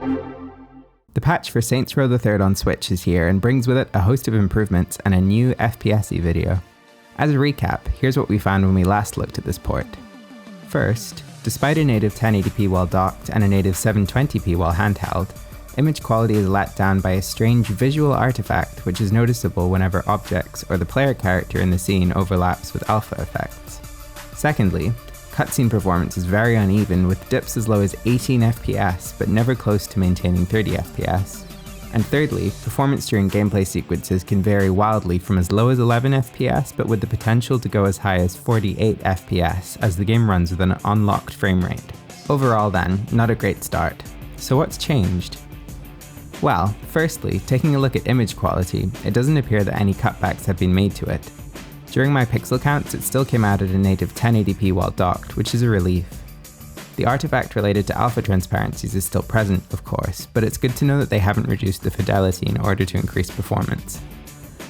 The patch for Saints Row the Third on Switch is here and brings with it a host of improvements and a new FPS-y video. As a recap, here's what we found when we last looked at this port. First, despite a native 1080p while docked and a native 720p while handheld, image quality is let down by a strange visual artifact which is noticeable whenever objects or the player character in the scene overlaps with alpha effects. Secondly, cutscene performance is very uneven with dips as low as 18 FPS but never close to maintaining 30 FPS. And thirdly, performance during gameplay sequences can vary wildly from as low as 11 FPS but with the potential to go as high as 48 FPS as the game runs with an unlocked frame rate. Overall then, not a great start. So what's changed? Well, firstly, taking a look at image quality, it doesn't appear that any cutbacks have been made to it. During my pixel counts, it still came out at a native 1080p while docked, which is a relief. The artifact related to alpha transparencies is still present, of course, but it's good to know that they haven't reduced the fidelity in order to increase performance.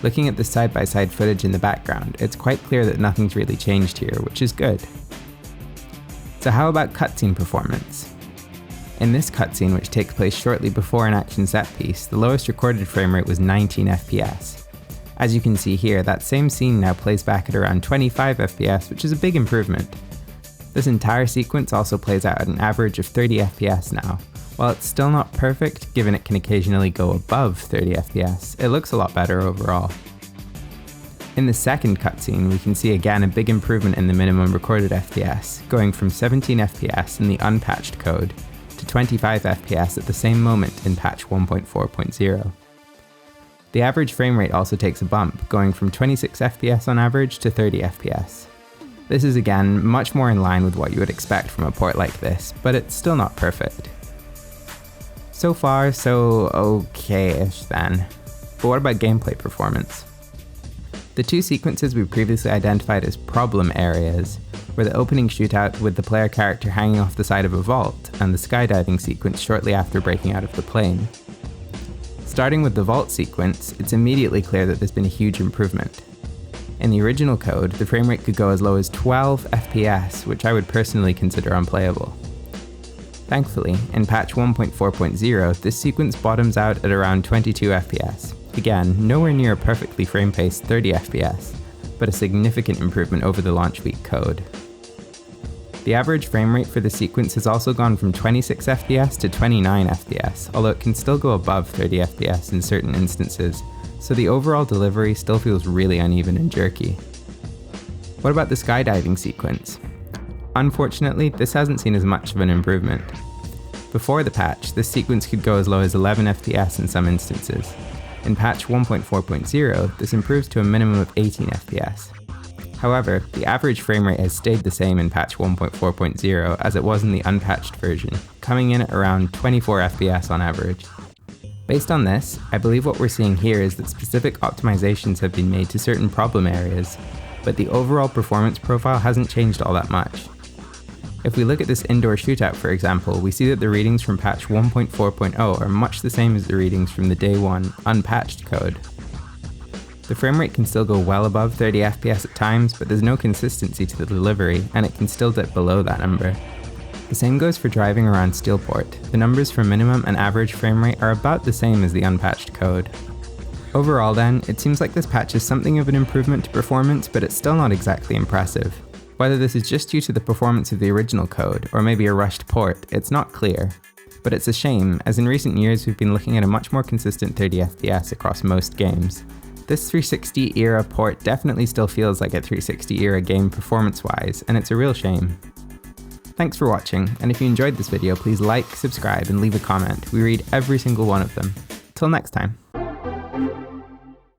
Looking at the side-by-side footage in the background, it's quite clear that nothing's really changed here, which is good. So how about cutscene performance? In this cutscene, which takes place shortly before an action set piece, the lowest recorded frame rate was 19 FPS. As you can see here, that same scene now plays back at around 25 FPS, which is a big improvement. This entire sequence also plays out at an average of 30 FPS now. While it's still not perfect, given it can occasionally go above 30 FPS, it looks a lot better overall. In the second cutscene, we can see again a big improvement in the minimum recorded FPS, going from 17 FPS in the unpatched code to 25 FPS at the same moment in patch 1.4.0. The average frame rate also takes a bump, going from 26 FPS on average to 30 FPS. This is again much more in line with what you would expect from a port like this, but it's still not perfect. So far, so okay-ish then. But what about gameplay performance? The two sequences we previously identified as problem areas were the opening shootout with the player character hanging off the side of a vault, and the skydiving sequence shortly after breaking out of the plane. Starting with the vault sequence, it's immediately clear that there's been a huge improvement. In the original code, the frame rate could go as low as 12 FPS, which I would personally consider unplayable. Thankfully, in patch 1.4.0, this sequence bottoms out at around 22 FPS. Again, nowhere near a perfectly frame-paced 30 FPS, but a significant improvement over the launch week code. The average frame rate for the sequence has also gone from 26 FPS to 29 FPS, although it can still go above 30 FPS in certain instances, so the overall delivery still feels really uneven and jerky. What about the skydiving sequence? Unfortunately, this hasn't seen as much of an improvement. Before the patch, this sequence could go as low as 11 FPS in some instances. In patch 1.4.0, this improves to a minimum of 18 FPS. However, the average frame rate has stayed the same in patch 1.4.0 as it was in the unpatched version, coming in at around 24 FPS on average. Based on this, I believe what we're seeing here is that specific optimizations have been made to certain problem areas, but the overall performance profile hasn't changed all that much. If we look at this indoor shootout for example, we see that the readings from patch 1.4.0 are much the same as the readings from the day one unpatched code. The frame rate can still go well above 30 FPS at times, but there's no consistency to the delivery, and it can still dip below that number. The same goes for driving around Steelport. The numbers for minimum and average frame rate are about the same as the unpatched code. Overall then, it seems like this patch is something of an improvement to performance, but it's still not exactly impressive. Whether this is just due to the performance of the original code, or maybe a rushed port, it's not clear. But it's a shame, as in recent years we've been looking at a much more consistent 30 FPS across most games. This 360 era port definitely still feels like a 360 era game performance-wise, and it's a real shame. Thanks for watching, and if you enjoyed this video, please like, subscribe, and leave a comment. We read every single one of them. Till next time.